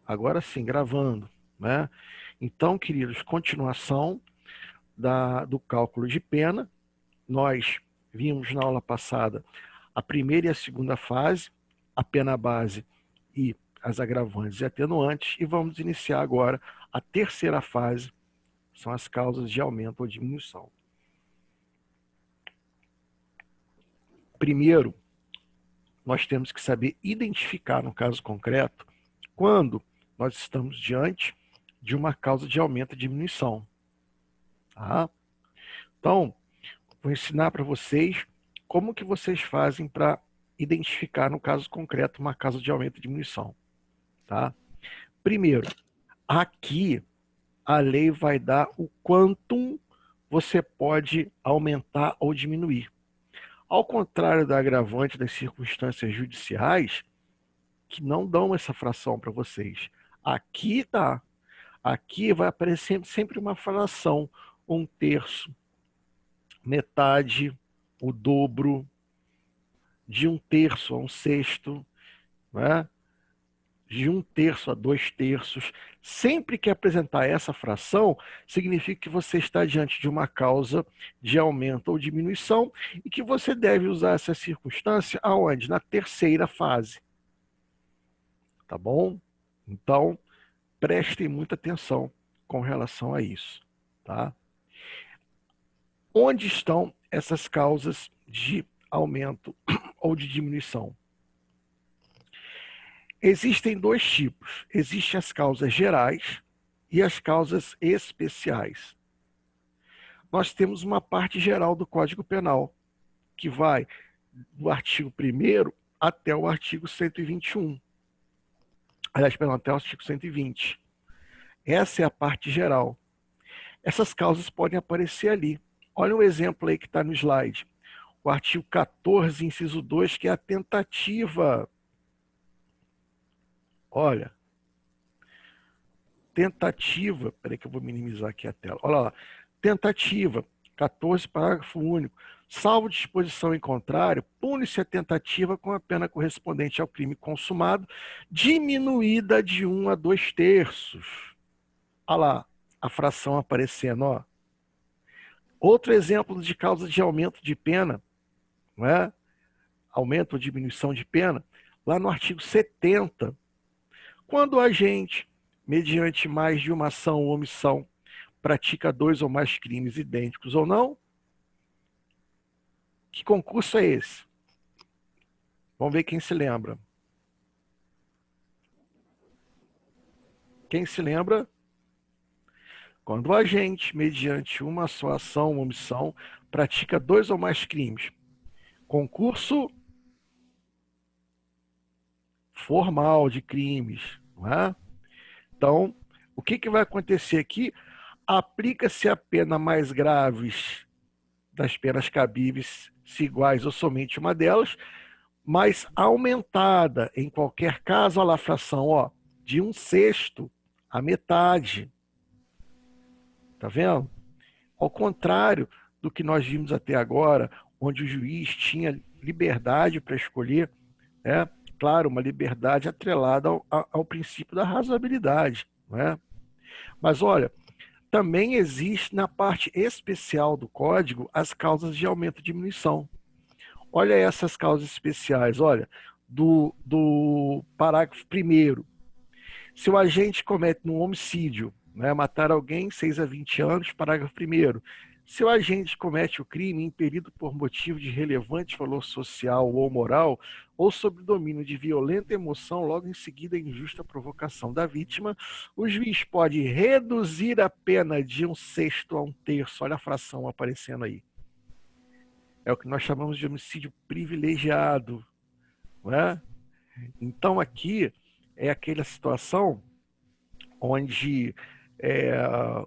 Agora sim, gravando, né? Então, queridos, continuação do cálculo de pena. Nós vimos na aula passada a primeira e a segunda fase, a pena base e as agravantes e atenuantes, e vamos iniciar agora a terceira fase, são as causas de aumento ou diminuição. Primeiro, nós temos que saber identificar, no caso concreto, quando nós estamos diante de uma causa de aumento e diminuição. Tá? Então, vou ensinar para vocês como que vocês fazem para identificar, no caso concreto, uma causa de aumento e diminuição. Tá? Primeiro, aqui a lei vai dar o quantum você pode aumentar ou diminuir. Ao contrário da agravante das circunstâncias judiciais, que não dão essa fração para vocês. Aqui tá. Aqui vai aparecer sempre uma fração, 1/3, metade, o dobro, de 1/3 a 1/6, né? De 1/3 a 2/3. Sempre que apresentar essa fração, significa que você está diante de uma causa de aumento ou diminuição e que você deve usar essa circunstância aonde? Na terceira fase. Tá bom? Então, prestem muita atenção com relação a isso. Tá? Onde estão essas causas de aumento ou de diminuição? Existem dois tipos. Existem as causas gerais e as causas especiais. Nós temos uma parte geral do Código Penal, que vai do artigo 1º até o artigo 121. Aliás, perdão, até o artigo 120. Essa é a parte geral. Essas causas podem aparecer ali. Olha o exemplo aí que está no slide. O artigo 14, inciso 2, que é a tentativa. Olha, tentativa, peraí que eu vou minimizar aqui a tela. Olha lá, tentativa, 14, parágrafo único. Salvo disposição em contrário, pune-se a tentativa com a pena correspondente ao crime consumado, diminuída de 1 a 2/3. Olha lá, a fração aparecendo, ó. Outro exemplo de causa de aumento de pena, não é? Aumento ou diminuição de pena, lá no artigo 70. Quando o agente, mediante mais de uma ação ou omissão, pratica 2 ou mais crimes idênticos ou não, que concurso é esse? Vamos ver quem se lembra. Quem se lembra? Quando o agente, mediante uma só ação ou omissão, pratica 2 ou mais crimes. Concurso formal de crimes, não é? Então, o que vai acontecer aqui? Aplica-se a pena mais graves das penas cabíveis, se iguais ou somente uma delas, mas aumentada em qualquer caso, olha lá a fração, ó, de 1/6 a metade. Tá vendo? Ao contrário do que nós vimos até agora, onde o juiz tinha liberdade para escolher, né? Claro, uma liberdade atrelada ao princípio da razoabilidade, não é? Mas olha, também existe na parte especial do código as causas de aumento e diminuição. Olha essas causas especiais, olha, do parágrafo 1º. Se o agente comete um homicídio, né, matar alguém, 6 a 20 anos, parágrafo 1º. Se o agente comete o crime impelido por motivo de relevante valor social ou moral, ou sob domínio de violenta emoção, logo em seguida a injusta provocação da vítima, o juiz pode reduzir a pena de 1/6 a 1/3. Olha a fração aparecendo aí. É o que nós chamamos de homicídio privilegiado, não é? Então aqui é aquela situação onde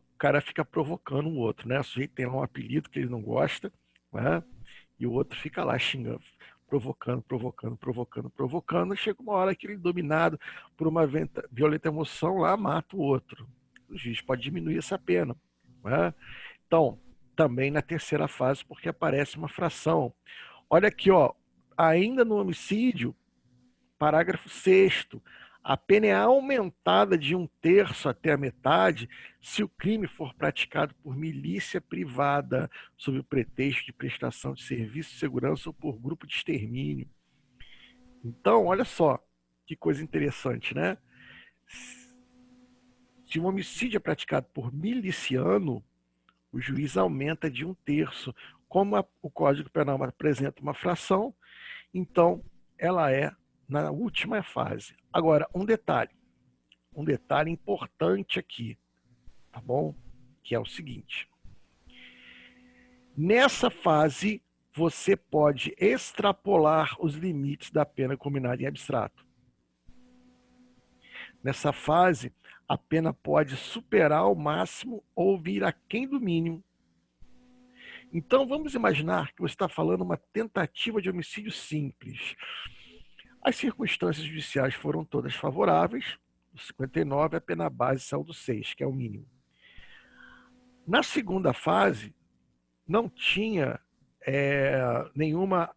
o cara fica provocando o outro, né? O sujeito tem lá um apelido que ele não gosta, né? E o outro fica lá xingando, provocando. Chega uma hora que ele, dominado por uma violenta emoção, lá mata o outro. O juiz pode diminuir essa pena, né? Então, também na terceira fase, porque aparece uma fração. Olha aqui, ó, ainda no homicídio, parágrafo 6º, A pena é aumentada de 1/3 até a metade se o crime for praticado por milícia privada, sob o pretexto de prestação de serviço de segurança ou por grupo de extermínio. Então, olha só que coisa interessante, né? Se um homicídio é praticado por miliciano, o juiz aumenta de 1/3. Como o Código Penal apresenta uma fração, então ela é na última fase. Agora, um detalhe importante aqui, tá bom? Que é o seguinte: nessa fase, você pode extrapolar os limites da pena combinada em abstrato. Nessa fase, a pena pode superar o máximo ou vir aquém do mínimo. Então, vamos imaginar que você está falando uma tentativa de homicídio simples. As circunstâncias judiciais foram todas favoráveis. Do 59, a pena base saiu do 6, que é o mínimo. Na segunda fase, não tinha nenhuma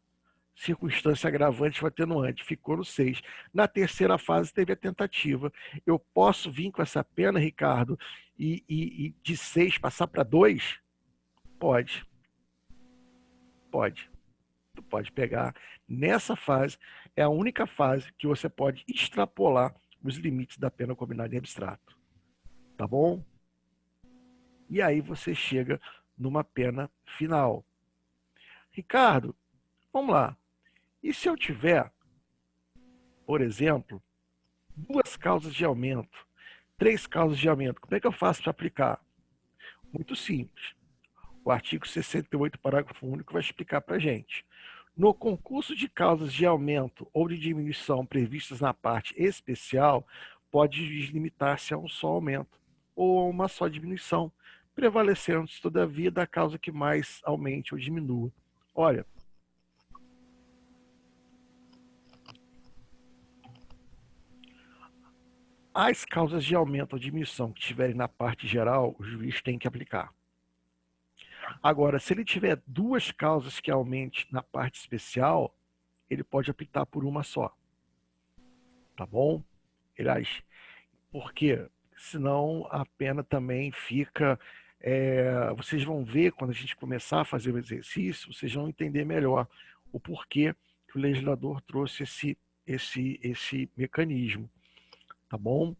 circunstância agravante ou atenuante, ficou no 6. Na terceira fase, teve a tentativa. Eu posso vir com essa pena, Ricardo, e de 6 passar para 2? Pode. Pode. Tu pode pegar nessa fase, é a única fase que você pode extrapolar os limites da pena combinada em abstrato. Tá bom? E aí você chega numa pena final. Ricardo, vamos lá. E se eu tiver, por exemplo, 2 causas de aumento, 3 causas de aumento, como é que eu faço para aplicar? Muito simples. O artigo 68, parágrafo único, vai explicar para a gente. No concurso de causas de aumento ou de diminuição previstas na parte especial, pode limitar-se a um só aumento ou a uma só diminuição, prevalecendo-se, todavia, da causa que mais aumente ou diminua. Olha, as causas de aumento ou diminuição que estiverem na parte geral, o juiz tem que aplicar. Agora, se ele tiver 2 causas que aumente na parte especial, ele pode aplicar por uma só. Tá bom? Aliás, por quê? Senão a pena também fica... vocês vão ver, quando a gente começar a fazer o exercício, vocês vão entender melhor o porquê que o legislador trouxe esse mecanismo. Tá bom?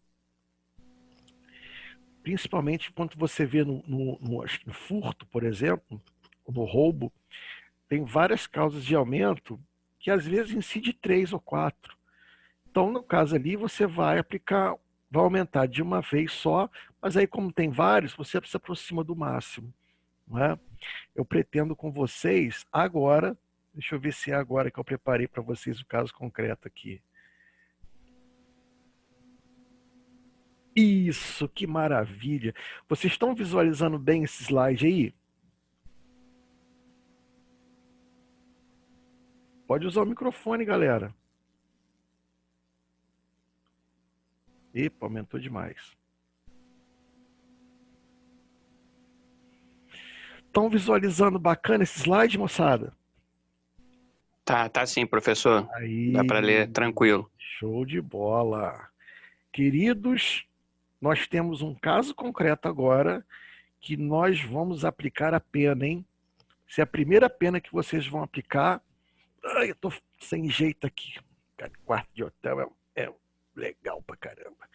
Principalmente quando você vê no furto, por exemplo, no roubo, tem várias causas de aumento que às vezes incide 3 ou 4. Então, no caso ali, você vai aplicar, vai aumentar de uma vez só, mas aí como tem vários, você se aproxima do máximo. Não é? Eu pretendo com vocês agora, deixa eu ver se é agora que eu preparei para vocês o caso concreto aqui. Isso, que maravilha! Vocês estão visualizando bem esse slide aí? Pode usar o microfone, galera. Epa, aumentou demais. Estão visualizando bacana esse slide, moçada? Tá sim, professor. Aí, dá para ler tranquilo. Show de bola. Queridos, nós temos um caso concreto agora que nós vamos aplicar a pena, hein? Se a primeira pena que vocês vão aplicar... Ai, eu tô sem jeito aqui. Quarto de hotel é legal pra caramba.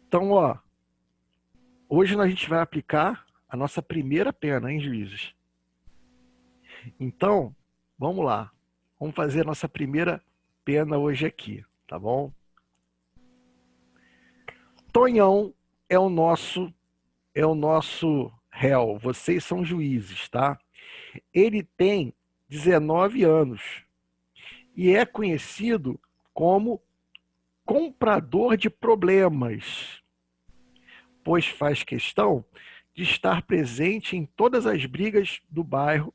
Então, ó, hoje a gente vai aplicar a nossa primeira pena, hein, juízes? Então, vamos lá. Vamos fazer a nossa primeira pena hoje aqui, tá bom? Tonhão é o nosso réu. Vocês são juízes, tá? Ele tem 19 anos e é conhecido como comprador de problemas, pois faz questão de estar presente em todas as brigas do bairro,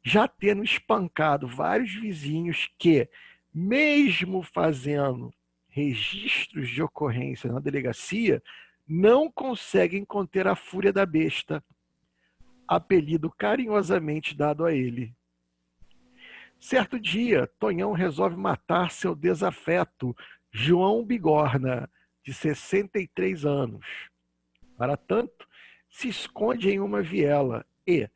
já tendo espancado vários vizinhos que, mesmo fazendo registros de ocorrência na delegacia, não conseguem conter a fúria da besta, apelido carinhosamente dado a ele. Certo dia, Tonhão resolve matar seu desafeto, João Bigorna, de 63 anos. Para tanto, se esconde em uma viela e,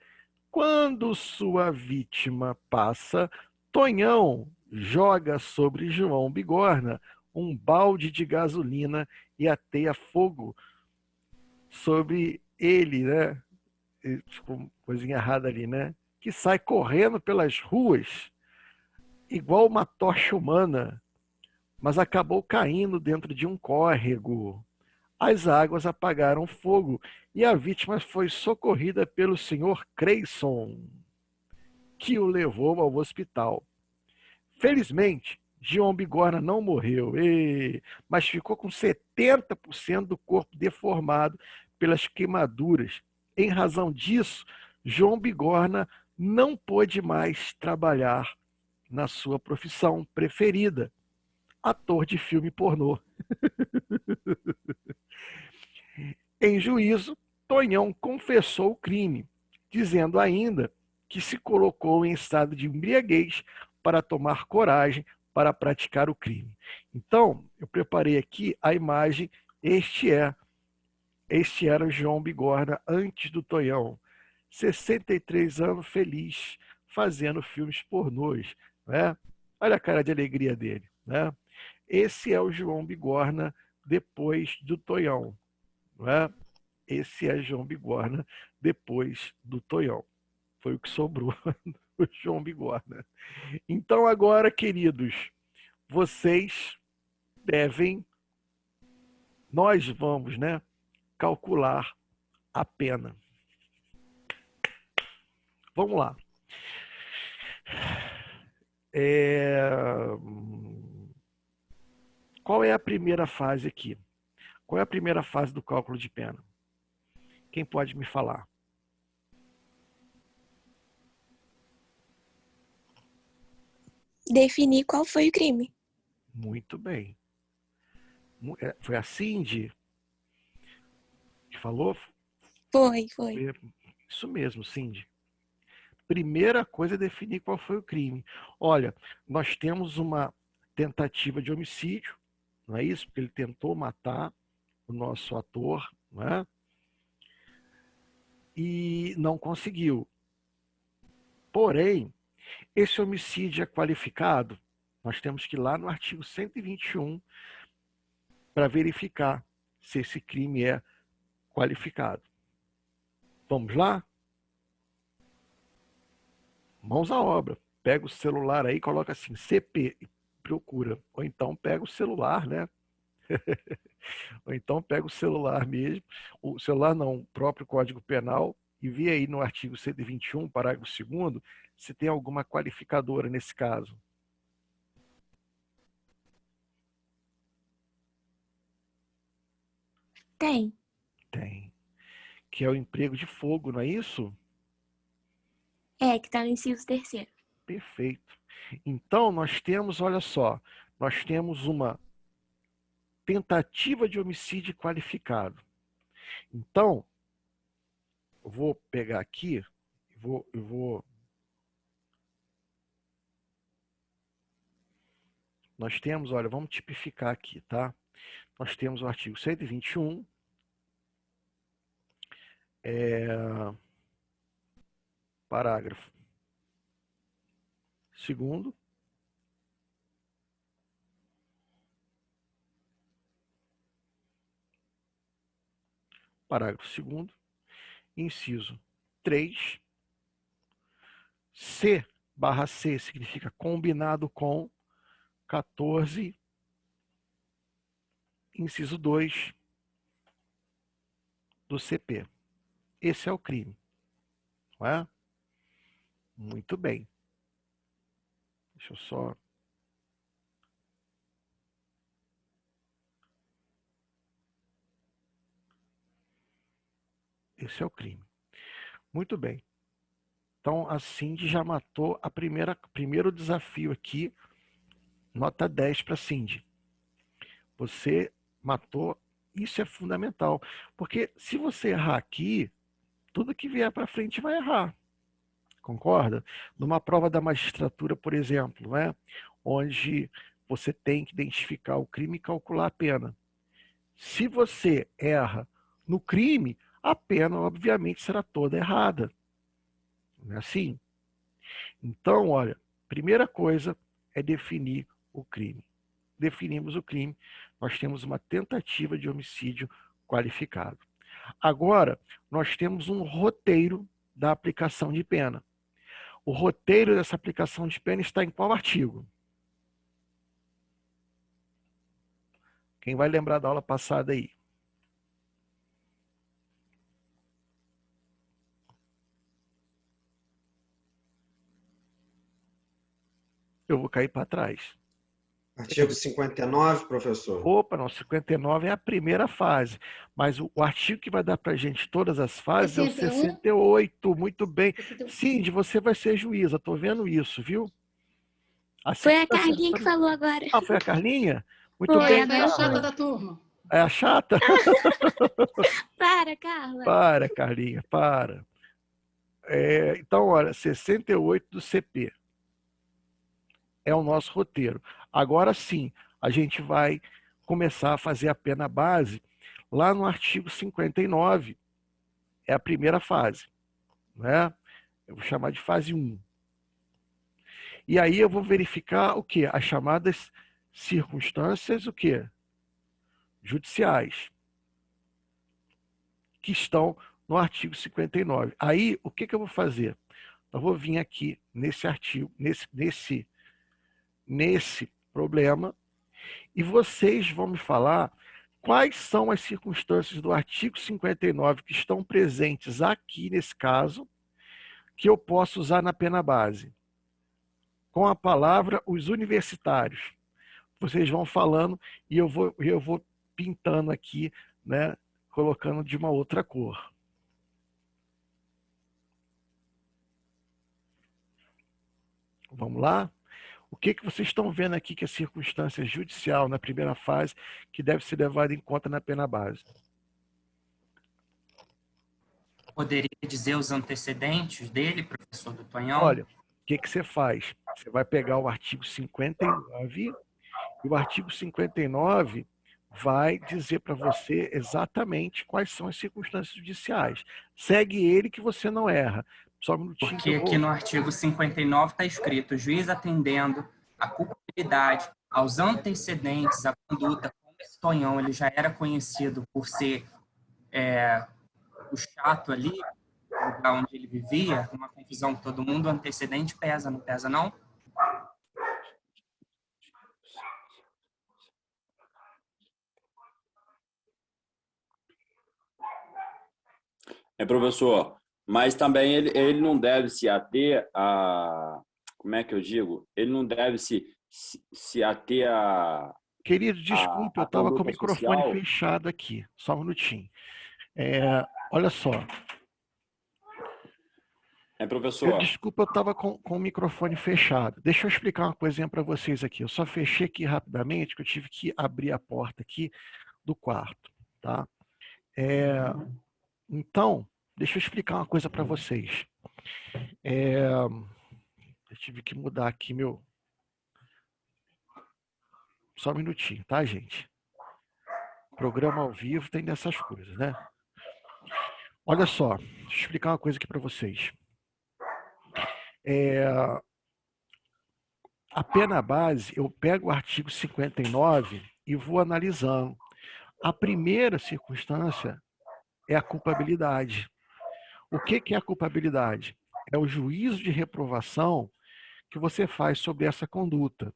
quando sua vítima passa, Tonhão joga sobre João Bigorna um balde de gasolina e ateia fogo sobre ele, né? Ficou coisinha errada ali, né? Que sai correndo pelas ruas igual uma tocha humana, mas acabou caindo dentro de um córrego. As águas apagaram o fogo e a vítima foi socorrida pelo senhor Creyson, que o levou ao hospital. Felizmente, João Bigorna não morreu, mas ficou com 70% do corpo deformado pelas queimaduras. Em razão disso, João Bigorna não pôde mais trabalhar na sua profissão preferida, ator de filme pornô. Em juízo, Tonhão confessou o crime, dizendo ainda que se colocou em estado de embriaguez para tomar coragem para praticar o crime. Então, eu preparei aqui a imagem. Este era o João Bigorna antes do Tonhão. 63 anos, feliz, fazendo filmes pornôs, né? Olha a cara de alegria dele, né? Esse é o João Bigorna depois do Tonhão, né? Esse é João Bigorna depois do Tonhão. Foi o que sobrou do João Bigorna. Então agora, queridos, vocês devem, nós vamos, né, calcular a pena. Vamos lá. Qual é a primeira fase aqui? Qual é a primeira fase do cálculo de pena? Quem pode me falar? Definir qual foi o crime. Muito bem. Foi a Cindy que falou? Foi. Isso mesmo, Cindy. Primeira coisa é definir qual foi o crime. Olha, nós temos uma tentativa de homicídio, não é isso? Porque ele tentou matar o nosso ator, não é? E não conseguiu. Porém, esse homicídio é qualificado. Nós temos que ir lá no artigo 121 para verificar se esse crime é qualificado. Vamos lá? Mãos à obra. Pega o celular aí, coloca assim, CP, e procura. Ou então pega o celular, né? Ou então pega o celular mesmo, o celular não, o próprio Código Penal, e vê aí no artigo 121, parágrafo 2º, se tem alguma qualificadora nesse caso. Tem. Tem. Que é o emprego de fogo, não é isso? É, que tá no inciso 3º. Perfeito. Então, nós temos, olha só, nós temos uma tentativa de homicídio qualificado. Então, eu vou pegar aqui, nós temos, olha, vamos tipificar aqui, tá? Nós temos o artigo 121, parágrafo 2º, parágrafo 2º, inciso 3, C/C significa combinado com 14, inciso 2 do CP. Esse é o crime, não é? Muito bem. Deixa eu só... Esse é o crime. Muito bem. Então, a Cindy já matou primeiro desafio aqui, nota 10 para a Cindy. Você matou, isso é fundamental. Porque se você errar aqui, tudo que vier para frente vai errar. Concorda? Numa prova da magistratura, por exemplo, né? Onde você tem que identificar o crime e calcular a pena. Se você erra no crime, a pena, obviamente, será toda errada. Não é assim? Então, olha, primeira coisa é definir o crime. Definimos o crime, nós temos uma tentativa de homicídio qualificado. Agora, nós temos um roteiro da aplicação de pena. O roteiro dessa aplicação de pena está em qual artigo? Quem vai lembrar da aula passada aí? Eu vou cair para trás. Artigo 59, professor. Opa, não, 59 é a primeira fase. Mas o artigo que vai dar para a gente todas as fases é o 68. Muito bem. Cindy, você vai ser juíza, estou vendo isso, viu? Assim Foi a tá Carlinha que certo. falou agora. Ah, foi a Carlinha? Muito Foi, bem. a Foi a Carla. chata da turma. É a chata? Para, Carla. Para, Carlinha, para. Então, olha, 68 do CP é o nosso roteiro. Agora sim, a gente vai começar a fazer a pena base lá no artigo 59. É a primeira fase, né? Eu vou chamar de fase 1. E aí eu vou verificar o quê? As chamadas circunstâncias, o quê? Judiciais, que estão no artigo 59. Aí, o que eu vou fazer? Eu vou vir aqui nesse artigo, nesse problema, e vocês vão me falar quais são as circunstâncias do artigo 59 que estão presentes aqui nesse caso, que eu posso usar na pena base. Com a palavra, os universitários. Vocês vão falando e eu vou pintando aqui, né, colocando de uma outra cor. Vamos lá? O que vocês estão vendo aqui que é circunstância judicial na primeira fase que deve ser levada em conta na pena base? Poderia dizer os antecedentes dele, professor do Tonhão? Olha, o que você faz? Você vai pegar o artigo 59 e o artigo 59 vai dizer para você exatamente quais são as circunstâncias judiciais. Segue ele que você não erra. Só um minutinho. Porque aqui no artigo 59 está escrito: o juiz atendendo a culpabilidade aos antecedentes, à conduta, como esse Tonhão ele já era conhecido por ser o chato ali, no lugar onde ele vivia, uma confusão com todo mundo, o antecedente pesa, não pesa não? Professor, mas também ele não deve se ater a... Como é que eu digo? Ele não deve se ater a... Querido, desculpa, eu estava com o microfone social fechado aqui. Só um minutinho. Olha só. Professor. Desculpa, eu estava com o microfone fechado. Deixa eu explicar uma coisinha para vocês aqui. Eu só fechei aqui rapidamente, que eu tive que abrir a porta aqui do quarto. Tá? Então, deixa eu explicar uma coisa para vocês. Eu tive que mudar aqui meu... Só um minutinho, tá, gente? Programa ao vivo tem dessas coisas, né? Olha só, deixa eu explicar uma coisa aqui para vocês. A pena base, eu pego o artigo 59 e vou analisando. A primeira circunstância é a culpabilidade. O que é a culpabilidade? É o juízo de reprovação que você faz sobre essa conduta.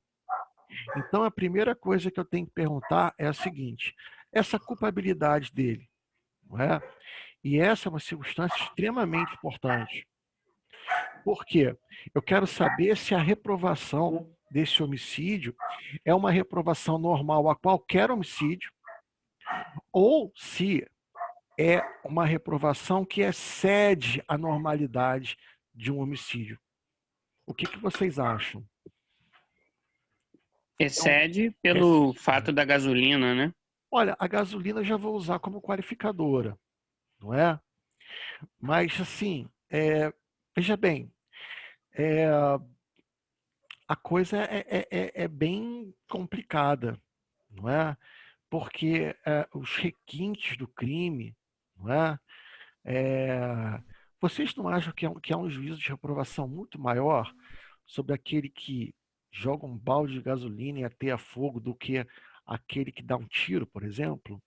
Então, a primeira coisa que eu tenho que perguntar é a seguinte: essa culpabilidade dele, não é? E essa é uma circunstância extremamente importante. Por quê? Eu quero saber se a reprovação desse homicídio é uma reprovação normal a qualquer homicídio ou se é uma reprovação que excede a normalidade de um homicídio. O que vocês acham? Excede pelo fato da gasolina, né? Olha, a gasolina eu já vou usar como qualificadora, não é? Mas, assim, veja bem, a coisa é bem complicada, não é? Porque os requintes do crime, não é? Vocês não acham que é um juízo de reprovação muito maior sobre aquele que joga um balde de gasolina e ateia fogo do que aquele que dá um tiro, por exemplo?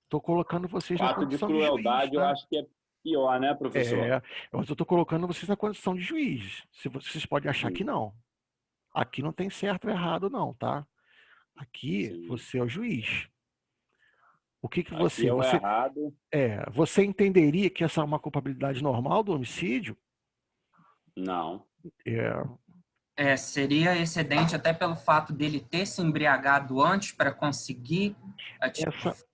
Estou colocando vocês na Fato de condição de juiz, crueldade, eu tá? acho que é pior, né, professor? Eu estou colocando vocês na condição de juiz. Se vocês podem achar que Sim, não. Aqui não tem certo ou errado, não, tá? Aqui sim. você é o juiz. O que Aqui é o errado. você entenderia que essa é uma culpabilidade normal do homicídio? Não. Seria excedente até pelo fato dele ter se embriagado antes para conseguir...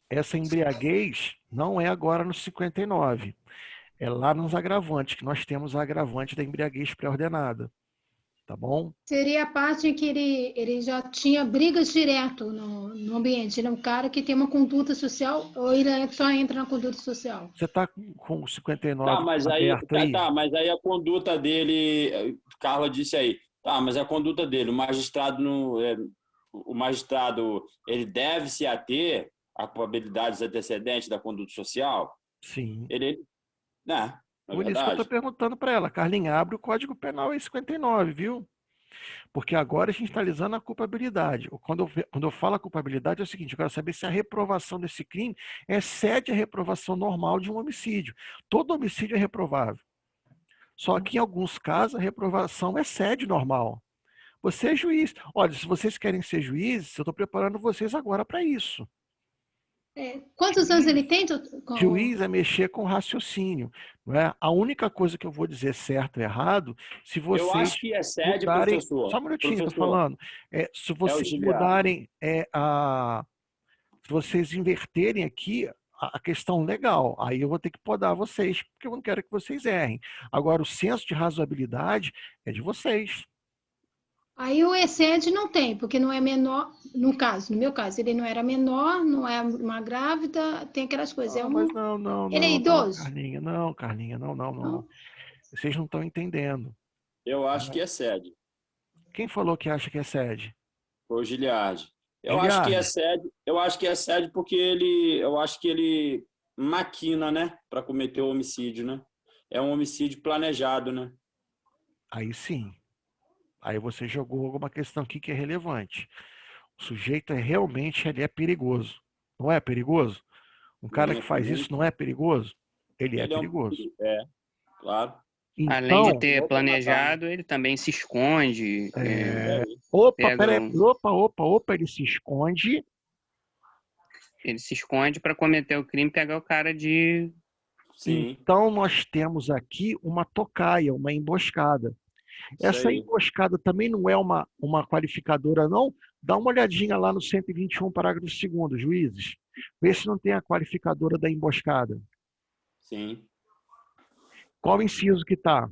Essa embriaguez não é agora no 59. É lá nos agravantes, que nós temos a agravante da embriaguez pré-ordenada. Tá bom? Seria a parte em que ele já tinha brigas direto no ambiente. Ele é um cara que tem uma conduta social ou ele só entra na conduta social? Você está com o 59 Tá, mas aí, aberto aí? mas aí a conduta dele, Carla disse aí, tá, mas a conduta dele, o magistrado, ele deve se ater a probabilidades antecedentes da conduta social? Sim. Né? Por isso que eu estou perguntando para ela. Carlinha, abre o Código Penal em 59, viu? Porque agora a gente está analisando a culpabilidade. Quando eu falo a culpabilidade, é o seguinte: eu quero saber se a reprovação desse crime excede a reprovação normal de um homicídio. Todo homicídio é reprovável. Só que em alguns casos a reprovação excede normal. Você é juiz. Olha, se vocês querem ser juízes, eu estou preparando vocês agora para isso. Quantos anos ele tem? Juiz é mexer com raciocínio. Não é? A única coisa que eu vou dizer certo ou errado, se vocês eu acho que excede, mudarem... professor. Só um minutinho, estou professor, falando. Se vocês mudarem, se vocês inverterem aqui a questão legal, aí eu vou ter que podar vocês, porque eu não quero que vocês errem. Agora, o senso de razoabilidade é de vocês. Aí o excede não tem, porque não é menor, no meu caso, ele não era menor, não é uma grávida, tem aquelas coisas. Mas não. Ele é idoso? Carlinha, não. Vocês não estão entendendo. Eu acho que excede. Quem falou que acha que excede? Foi o Giliardi. Eu acho que excede porque eu acho que ele maquina, né, para cometer o homicídio, né? É um homicídio planejado, né? Aí sim. Aí você jogou alguma questão aqui que é relevante. O sujeito realmente ele é perigoso. Não é perigoso? Um cara que faz isso não é perigoso? Ele é perigoso. Claro. Então, além de ter planejado, ele também se esconde. Opa, ele se esconde. Ele se esconde para cometer o crime e pegar o cara de... Sim. Então, nós temos aqui uma tocaia, uma emboscada. Essa emboscada também não é uma qualificadora, não? Dá uma olhadinha lá no 121, parágrafo 2º, juízes. Vê se não tem a qualificadora da emboscada. Sim. Qual inciso que está?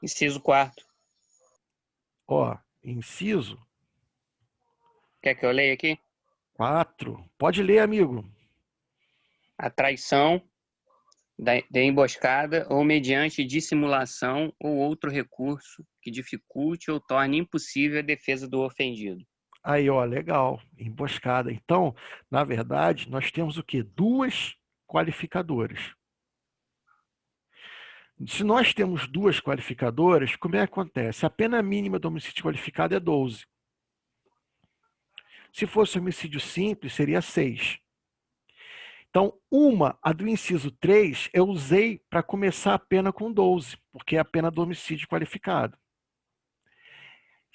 Inciso 4º. Inciso. Quer que eu leia aqui? 4. Pode ler, amigo. A traição da emboscada ou mediante dissimulação ou outro recurso que dificulte ou torne impossível a defesa do ofendido. Aí, legal. Emboscada. Então, na verdade, nós temos o quê? 2 qualificadoras. Se nós temos 2 qualificadoras, como é que acontece? A pena mínima do homicídio qualificado é 12. Se fosse homicídio simples, seria 6. Então, a do inciso 3, eu usei para começar a pena com 12, porque é a pena do homicídio qualificado.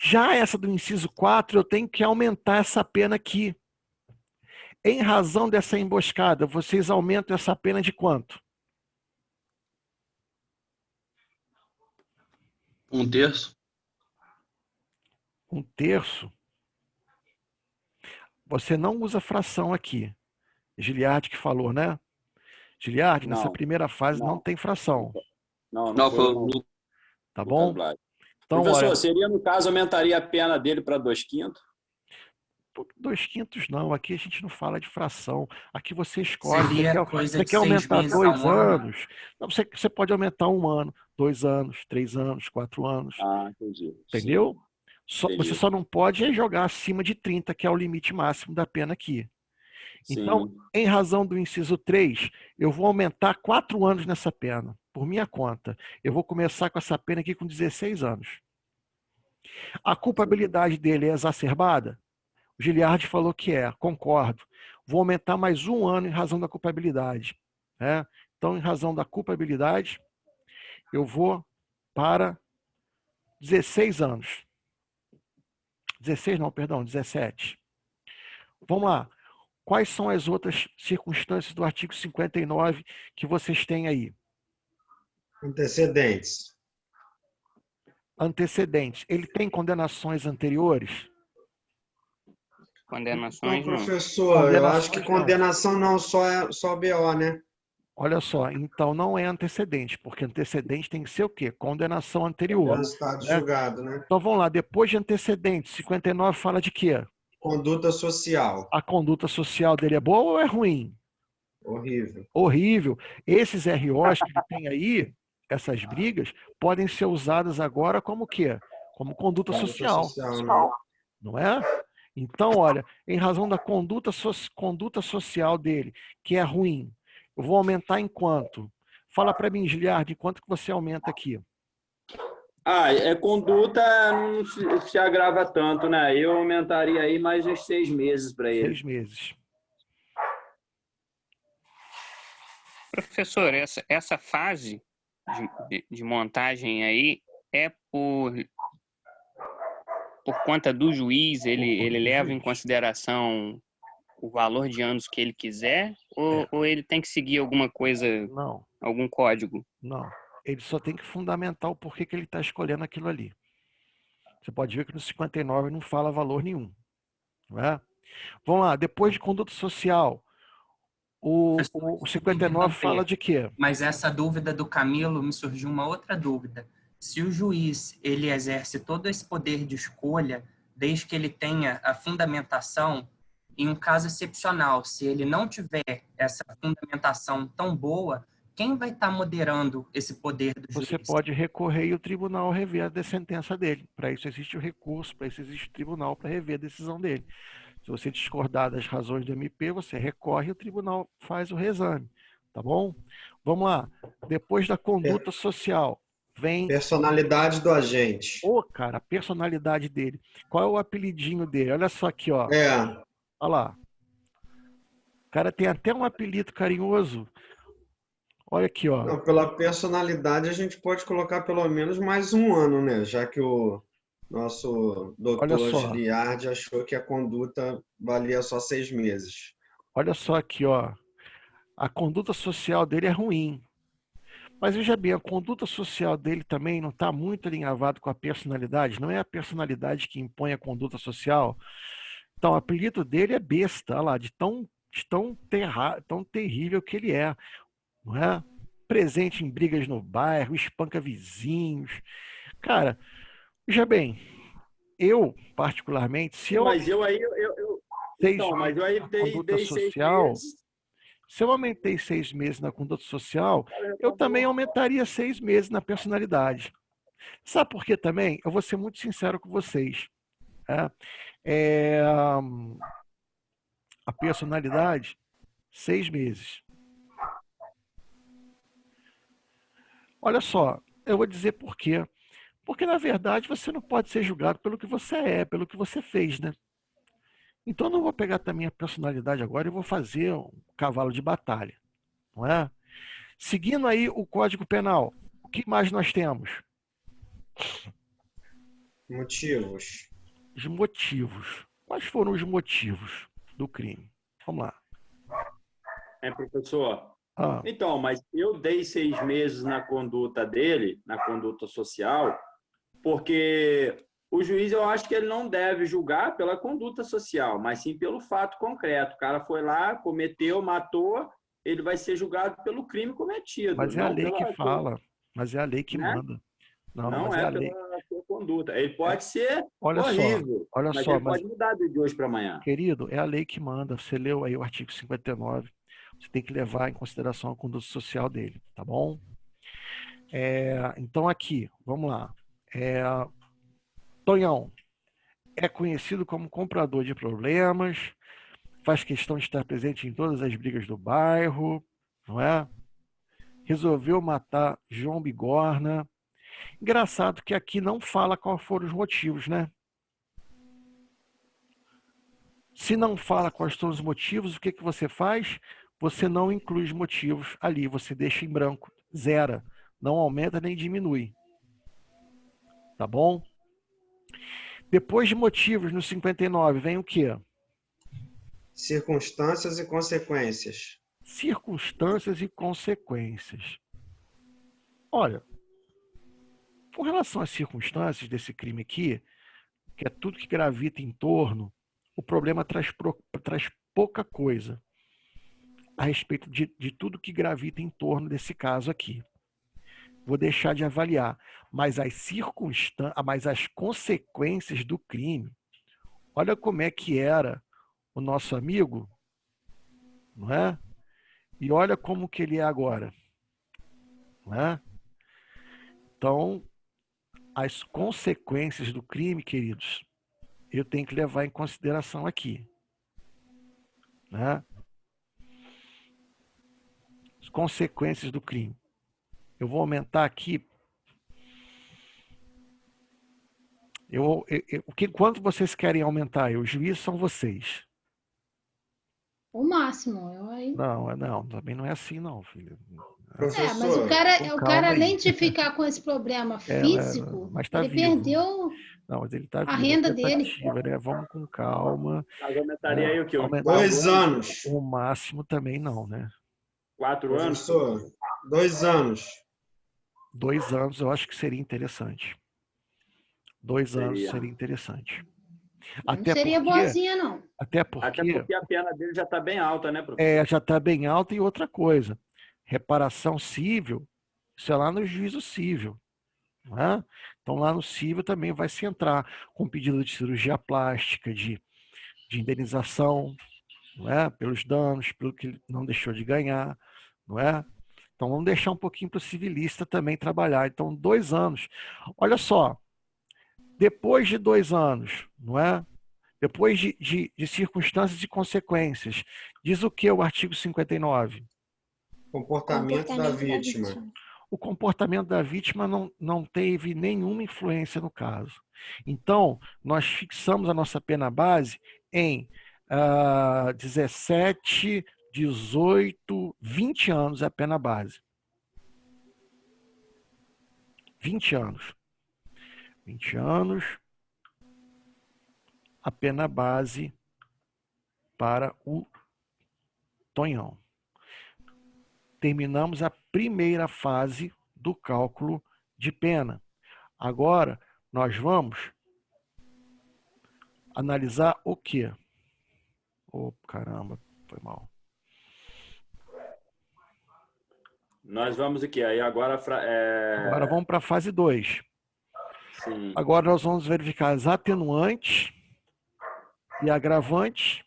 Já essa do inciso 4, eu tenho que aumentar essa pena aqui. Em razão dessa emboscada, vocês aumentam essa pena de quanto? 1/3. 1/3? Você não usa fração aqui. Giliardi que falou, né? Giliardi, nessa primeira fase não tem fração. Não foi. Tá bom? Então, professor, olha, seria, no caso, aumentaria a pena dele para 2/5? 2/5 não. Aqui a gente não fala de fração. Aqui você escolhe. Seria coisa Você de quer 6 aumentar meses a 2 um ano? anos? Não, você pode aumentar 1 ano, 2 anos, 3 anos, 4 anos. Ah, entendi. Entendeu? Você Entendi. só não pode jogar acima de 30, que é o limite máximo da pena aqui. Então, Sim. em razão do inciso 3, eu vou aumentar 4 anos nessa pena, por minha conta. Eu vou começar com essa pena aqui com 16 anos. A culpabilidade dele é exacerbada? O Giliardi falou que é, concordo. Vou aumentar mais 1 ano em razão da culpabilidade. Né? Então, em razão da culpabilidade, eu vou para 16 anos. 16 não, perdão, 17. Vamos lá. Quais são as outras circunstâncias do artigo 59 que vocês têm aí? Antecedentes. Antecedentes. Ele tem condenações anteriores? Condenações, Então, não. professor, eu acho que Condenações não. condenação não, só BO, né? Olha só, então não é antecedente, porque antecedente tem que ser o quê? Condenação anterior. Resultado Né? julgado, né? Então vamos lá, depois de antecedente, 59 fala de quê? Conduta social. A conduta social dele é boa ou é ruim? Horrível. Horrível. Esses ROs que ele tem aí, essas brigas, podem ser usadas agora como o quê? Como conduta social. Né? Não é? Então, olha, em razão da conduta social dele, que é ruim, eu vou aumentar em quanto? Fala para mim, Giliardi, quanto que você aumenta aqui? Conduta não se agrava tanto, né? Eu aumentaria aí mais uns 6 meses para ele. 6 meses. Professor, essa fase de montagem aí é por conta do juiz, ele leva em consideração o valor de anos que ele quiser, ou ele tem que seguir alguma coisa, Não. algum código? Não. Ele só tem que fundamentar o porquê que ele está escolhendo aquilo ali. Você pode ver que no 59 não fala valor nenhum. Não é? Vamos lá, depois de conduta social, o 59 fala de quê? Mas essa dúvida do Camilo me surgiu uma outra dúvida. Se o juiz ele exerce todo esse poder de escolha, desde que ele tenha a fundamentação, em um caso excepcional, se ele não tiver essa fundamentação tão boa, quem vai estar moderando esse poder do juiz? Você pode recorrer e o tribunal rever a sentença dele. Para isso existe o recurso, para isso existe o tribunal para rever a decisão dele. Se você discordar das razões do MP, você recorre e o tribunal faz o reexame. Tá bom? Vamos lá. Depois da conduta social, vem... Personalidade do agente. Cara, a personalidade dele. Qual é o apelidinho dele? Olha só aqui, ó. Olha lá. O cara tem até um apelido carinhoso. Olha aqui, ó. Não, pela personalidade, a gente pode colocar pelo menos mais 1 ano, né? Já que o nosso doutor Giliardi achou que a conduta valia só 6 meses. Olha só aqui, ó. A conduta social dele é ruim. Mas veja bem, a conduta social dele também não está muito alinhavado com a personalidade. Não é a personalidade que impõe a conduta social. Então, o apelido dele é besta, olha lá, de tão terrível que ele é. Não é? Presente em brigas no bairro, espanca vizinhos. Cara, veja bem, eu, particularmente, se eu... Mas eu aí dei 6 meses. Se eu aumentei 6 meses na conduta social, eu também aumentaria 6 meses na personalidade. Sabe por quê também? Eu vou ser muito sincero com vocês. A personalidade, 6 meses. Olha só, eu vou dizer por quê. Porque, na verdade, você não pode ser julgado pelo que você é, pelo que você fez, né? Então, eu não vou pegar também a personalidade agora e vou fazer um cavalo de batalha, não é? Seguindo aí o Código Penal, o que mais nós temos? Motivos. Os motivos. Quais foram os motivos do crime? Vamos lá. Professor. Então, mas eu dei 6 meses na conduta dele, na conduta social, porque o juiz, eu acho que ele não deve julgar pela conduta social, mas sim pelo fato concreto. O cara foi lá, cometeu, matou, ele vai ser julgado pelo crime cometido. Mas é a lei que fala, mas é a lei que manda. Não é a lei. pela conduta. Ele pode ser Olha horrível, só, olha mas só, ele pode mudar de hoje para amanhã. querido, é a lei que manda. Você leu aí o artigo 59. Você tem que levar em consideração a conduta social dele, tá bom? Então aqui, vamos lá. Tonhão é conhecido como comprador de problemas, faz questão de estar presente em todas as brigas do bairro, não é? Resolveu matar João Bigorna. Engraçado que aqui não fala quais foram os motivos, né? Se não fala quais são os motivos, o que você faz? Você não inclui os motivos ali, você deixa em branco, zera. Não aumenta nem diminui. Tá bom? Depois de motivos, no 59, vem o quê? Circunstâncias e consequências. Circunstâncias e consequências. Olha, com relação às circunstâncias desse crime aqui, que é tudo que gravita em torno, o problema traz pouca coisa a respeito de tudo que gravita em torno desse caso aqui. Vou deixar de avaliar, mas as consequências do crime, olha como é que era o nosso amigo, não é? E olha como que ele é agora, não é? Então, as consequências do crime, queridos, eu tenho que levar em consideração aqui, né? As consequências do crime. Eu vou aumentar aqui. Quanto vocês querem aumentar? Os juízes são vocês. O máximo. Não, também não é assim, não, filho. Mas o cara além de ficar com esse problema físico, mas tá ele vivo. perdeu mas ele tá a vivo. renda dele. Né? Vamos com calma. Mas aumentaria aí o quê? 2 anos. O máximo também não, né? 4 anos? Professor, 2 anos. 2 anos eu acho que seria interessante. 2 anos seria interessante. Não seria boazinha, não. Até porque a pena dele já está bem alta, né, professor? Já está bem alta. E outra coisa, reparação cível, isso é lá no juízo cível. Não é? Então lá no cível também vai se entrar com pedido de cirurgia plástica, de indenização, não é? Pelos danos, pelo que ele não deixou de ganhar. Não é? Então vamos deixar um pouquinho para o civilista também trabalhar. Então 2 anos. Olha só, depois de 2 anos, não é? Depois de circunstâncias e consequências, diz o que o artigo 59? Comportamento da vítima. O comportamento da vítima não teve nenhuma influência no caso. Então, nós fixamos a nossa pena base em 17, 18, 20 anos é a pena base. 20 anos. 20 anos, a pena base para o Tonhão. Terminamos a primeira fase do cálculo de pena. Agora, nós vamos analisar o quê? Caramba, foi mal. Nós vamos o quê? Aí agora vamos para a fase 2. Sim. Agora nós vamos verificar as atenuantes e agravantes,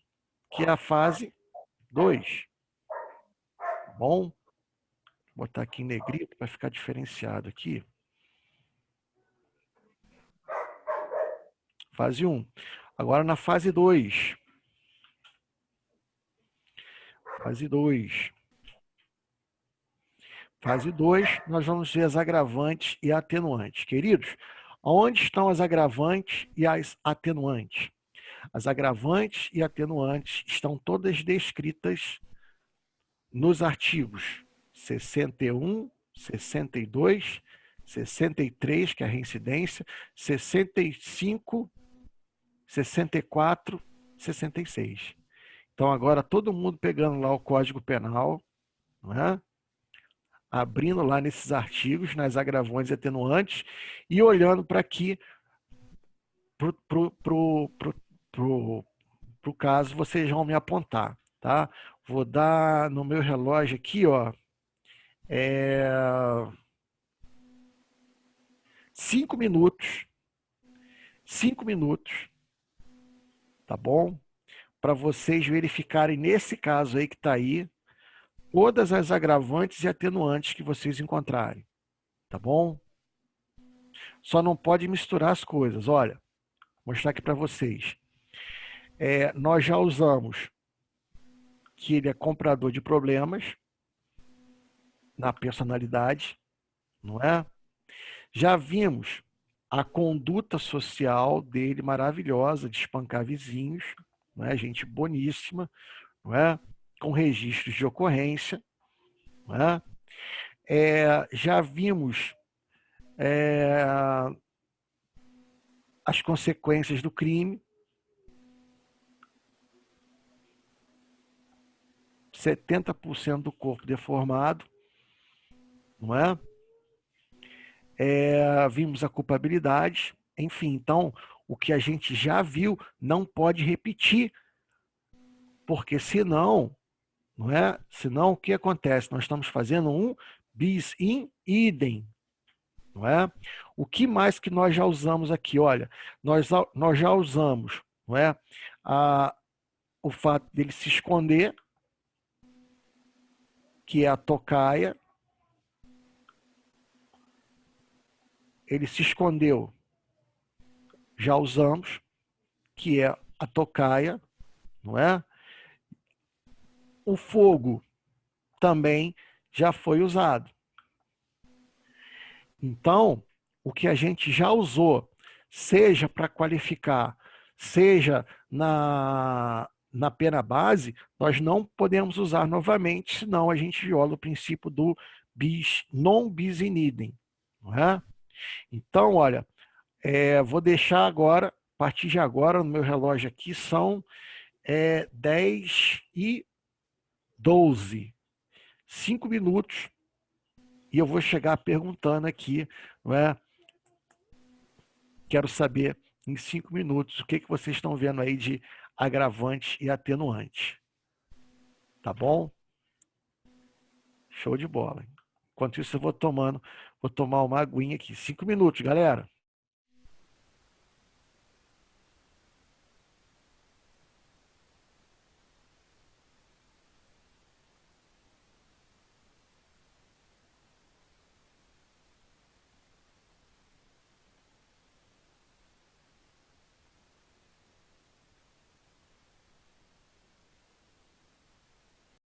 que é a fase 2. Bom? Vou botar aqui em negrito para ficar diferenciado aqui. Fase 1. Agora na fase 2. Fase 2. Fase 2, nós vamos ver as agravantes e atenuantes. Queridos, onde estão as agravantes e as atenuantes? As agravantes e atenuantes estão todas descritas nos artigos 61, 62, 63, que é a reincidência, 65, 64, 66. Então, agora todo mundo pegando lá o Código Penal, não é? Abrindo lá nesses artigos, nas agravantes e atenuantes, e olhando para aqui, pro caso, vocês vão me apontar, tá? Vou dar no meu relógio aqui, ó, 5 minutos 5 minutos, tá bom? Para vocês verificarem, nesse caso aí que está aí, todas as agravantes e atenuantes que vocês encontrarem, tá bom? Só não pode misturar as coisas. Olha, vou mostrar aqui para vocês. Nós já usamos que ele é comprador de problemas na personalidade, não é? Já vimos a conduta social dele maravilhosa, de espancar vizinhos, não é? Gente boníssima, não é? Com registros de ocorrência, não é? Já vimos as consequências do crime, 70% do corpo deformado, não é? Vimos a culpabilidade, enfim, então o que a gente já viu não pode repetir, porque senão, não é? Senão o que acontece? Nós estamos fazendo um bis in idem, não é? O que mais que nós já usamos aqui? Olha, nós já usamos, não é? O fato dele se esconder, que é a tocaia. Ele se escondeu, já usamos, que é a tocaia, não é? O fogo também já foi usado. Então, o que a gente já usou, seja para qualificar, seja na pena base, nós não podemos usar novamente, senão a gente viola o princípio do non bis in idem, não é? Então, olha, vou deixar agora, a partir de agora, no meu relógio aqui, são 10h12. 5 minutos. E eu vou chegar perguntando aqui, não é? Quero saber, em 5 minutos, o que vocês estão vendo aí de agravante e atenuante. Tá bom? Show de bola. Enquanto isso, eu vou tomar uma aguinha aqui. 5 minutos, galera.